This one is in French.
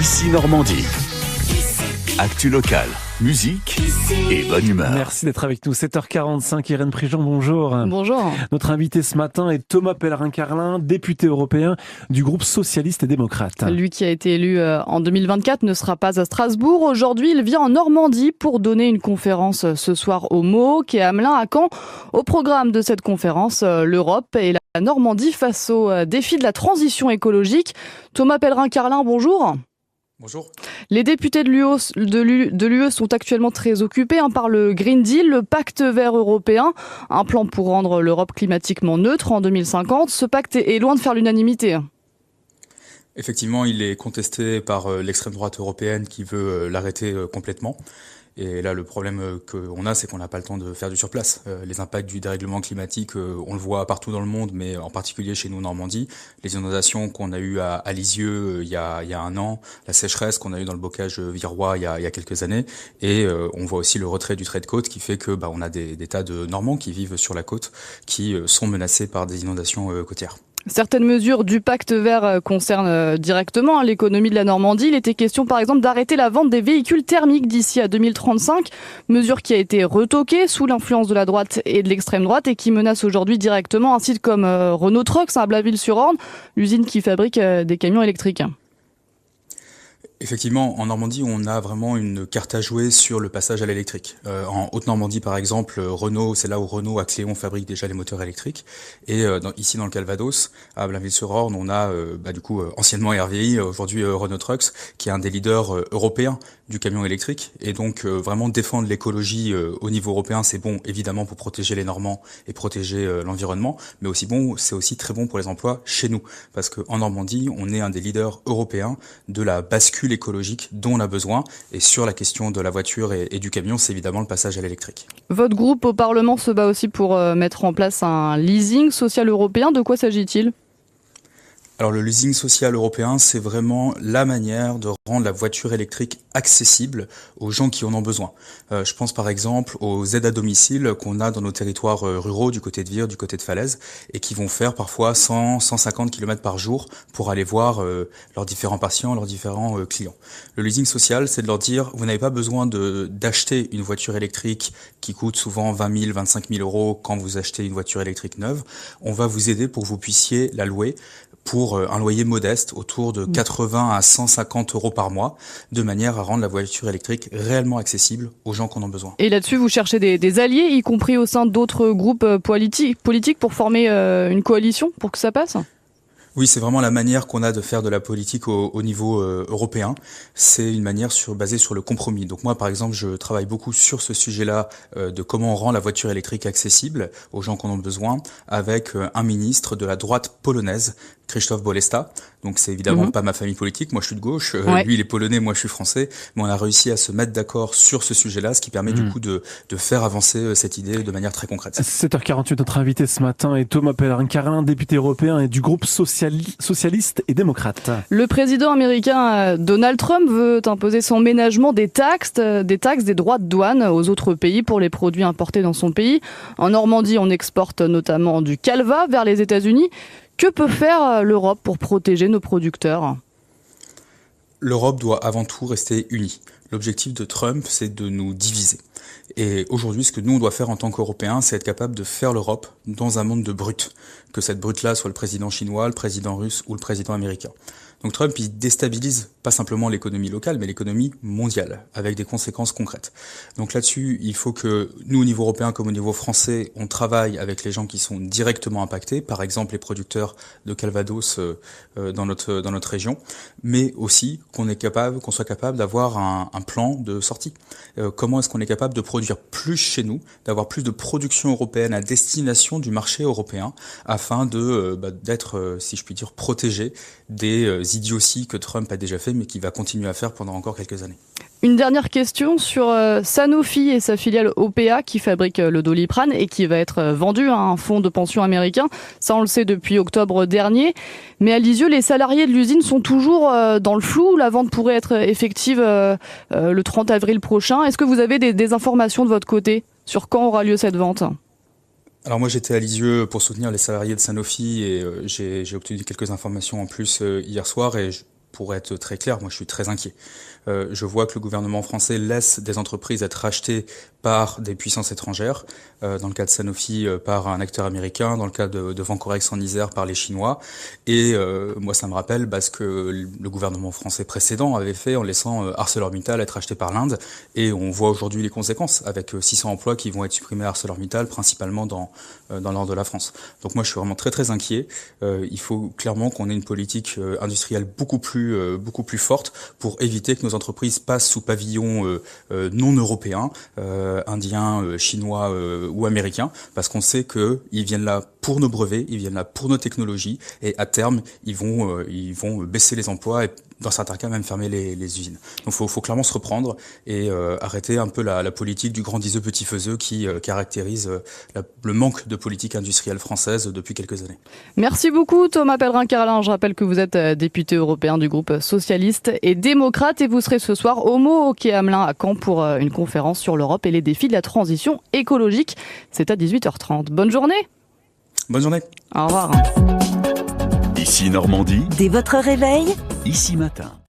Ici Normandie. Actu locale, musique et bonne humeur. Merci d'être avec nous. 7h45, Irène Prigent, bonjour. Bonjour. Notre invité ce matin est Thomas Pellerin-Carlin, député européen du groupe socialiste et démocrate. Lui qui a été élu en 2024 ne sera pas à Strasbourg. Aujourd'hui, il vient en Normandie pour donner une conférence ce soir au MOOC et à Melun à Caen. Au programme de cette conférence, l'Europe et la Normandie face au défi de la transition écologique. Thomas Pellerin-Carlin, bonjour. Bonjour. Les députés de l'UE sont actuellement très occupés par le Green Deal, le pacte vert européen, un plan pour rendre l'Europe climatiquement neutre en 2050. Ce pacte est loin de faire l'unanimité. Effectivement, il est contesté par l'extrême droite européenne qui veut l'arrêter complètement. Et là, le problème qu'on a, c'est qu'on n'a pas le temps de faire du surplace. Les impacts du dérèglement climatique, on le voit partout dans le monde, mais en particulier chez nous en Normandie. Les inondations qu'on a eues à Lisieux il y a un an, la sécheresse qu'on a eue dans le bocage virois il y a quelques années, et on voit aussi le retrait du trait de côte qui fait que on a des tas de Normands qui vivent sur la côte qui sont menacés par des inondations côtières. Certaines mesures du pacte vert concernent directement l'économie de la Normandie. Il était question par exemple d'arrêter la vente des véhicules thermiques d'ici à 2035, mesure qui a été retoquée sous l'influence de la droite et de l'extrême droite et qui menace aujourd'hui directement un site comme Renault Trucks à Blainville-sur-Orne, l'usine qui fabrique des camions électriques. Effectivement, en Normandie, on a vraiment une carte à jouer sur le passage à l'électrique. En Haute-Normandie, par exemple, Renault, c'est là où Renault à Cléon fabrique déjà les moteurs électriques. Et ici, dans le Calvados, à Blainville-sur-Orne, on a anciennement RVI, aujourd'hui Renault Trucks, qui est un des leaders européens du camion électrique. Et donc, vraiment défendre l'écologie au niveau européen, c'est bon, évidemment, pour protéger les Normands et protéger l'environnement. Mais c'est aussi très bon pour les emplois chez nous. Parce qu'en Normandie, on est un des leaders européens de la bascule écologique dont on a besoin. Et sur la question de la voiture et du camion, c'est évidemment le passage à l'électrique. Votre groupe au Parlement se bat aussi pour mettre en place un leasing social européen. De quoi s'agit-il ? Alors le leasing social européen, c'est vraiment la manière de rendre la voiture électrique accessible aux gens qui en ont besoin. Je pense par exemple aux aides à domicile qu'on a dans nos territoires ruraux du côté de Vire, du côté de Falaise, et qui vont faire parfois 100-150 km par jour pour aller voir leurs différents patients, leurs différents clients. Le leasing social, c'est de leur dire, vous n'avez pas besoin d'acheter une voiture électrique qui coûte souvent 20 000, 25 000 euros quand vous achetez une voiture électrique neuve. On va vous aider pour que vous puissiez la louer pour un loyer modeste, autour de 80 à 150 euros par mois, de manière à rendre la voiture électrique réellement accessible aux gens qui en ont besoin. Et là-dessus, vous cherchez des alliés, y compris au sein d'autres groupes politiques pour former une coalition, pour que ça passe ? Oui, c'est vraiment la manière qu'on a de faire de la politique au niveau européen. C'est une manière basée sur le compromis. Donc moi, par exemple, je travaille beaucoup sur ce sujet-là de comment on rend la voiture électrique accessible aux gens qui en ont besoin, avec un ministre de la droite polonaise, Krzysztof Bolesta. Donc c'est évidemment pas ma famille politique, moi je suis de gauche, lui il est polonais, moi je suis français, mais on a réussi à se mettre d'accord sur ce sujet-là, ce qui permet du coup de faire avancer cette idée de manière très concrète. 7h48, notre invité ce matin est Thomas Pellerin-Carlin, député européen et du groupe socialiste et démocrate. Le président américain Donald Trump veut imposer son ménagement des taxes, des droits de douane aux autres pays pour les produits importés dans son pays. En Normandie, on exporte notamment du Calva vers les États-Unis. Que peut faire l'Europe pour protéger nos producteurs ? L'Europe doit avant tout rester unie. L'objectif de Trump, c'est de nous diviser. Et aujourd'hui, ce que nous, on doit faire en tant qu'Européens, c'est être capable de faire l'Europe dans un monde de brutes. Que cette brute-là soit le président chinois, le président russe ou le président américain. Donc Trump, il déstabilise pas simplement l'économie locale, mais l'économie mondiale, avec des conséquences concrètes. Donc là-dessus, il faut que nous, au niveau européen comme au niveau français, on travaille avec les gens qui sont directement impactés, par exemple les producteurs de Calvados dans notre région, mais aussi qu'on soit capable d'avoir un plan de sortie. Comment est-ce qu'on est capable de produire plus chez nous, d'avoir plus de production européenne à destination du marché européen, afin d'être, si je puis dire, protégé des idioties que Trump a déjà fait, mais qu'il va continuer à faire pendant encore quelques années. Une dernière question sur Sanofi et sa filiale OPA qui fabrique le Doliprane et qui va être vendu à un fonds de pension américain. Ça, on le sait depuis octobre dernier. Mais à Lisieux, les salariés de l'usine sont toujours dans le flou. La vente pourrait être effective le 30 avril prochain. Est-ce que vous avez des informations de votre côté sur quand aura lieu cette vente ? Alors moi j'étais à Lisieux pour soutenir les salariés de Sanofi et j'ai obtenu quelques informations en plus hier soir et pour être très clair, moi je suis très inquiet. Je vois que le gouvernement français laisse des entreprises être rachetées par des puissances étrangères, dans le cas de Sanofi par un acteur américain, dans le cas de Vencorex en Isère par les Chinois, et moi ça me rappelle ce que le gouvernement français précédent avait fait en laissant ArcelorMittal être acheté par l'Inde, et on voit aujourd'hui les conséquences, avec 600 emplois qui vont être supprimés à ArcelorMittal, principalement dans le nord de la France. Donc moi je suis vraiment très très inquiet. Il faut clairement qu'on ait une politique industrielle beaucoup plus forte pour éviter que nos entreprises passent sous pavillon non européen, indien, chinois ou américain, parce qu'on sait qu'ils viennent là pour nos brevets, ils viennent là pour nos technologies, et à terme, ils vont baisser les emplois et dans certains cas même fermer les usines. Donc faut clairement se reprendre et arrêter un peu la politique du grand diseux petit faiseux qui caractérise le manque de politique industrielle française depuis quelques années. Merci beaucoup Thomas Pellerin-Carlin. Je rappelle que vous êtes député européen du groupe socialiste et démocrate et vous serez ce soir au Mot au Quai Hamelin à Caen pour une conférence sur l'Europe et les défis de la transition écologique. C'est à 18h30. Bonne journée. Bonne journée. Au revoir. Ici Normandie. Dès votre réveil, Ici Matin.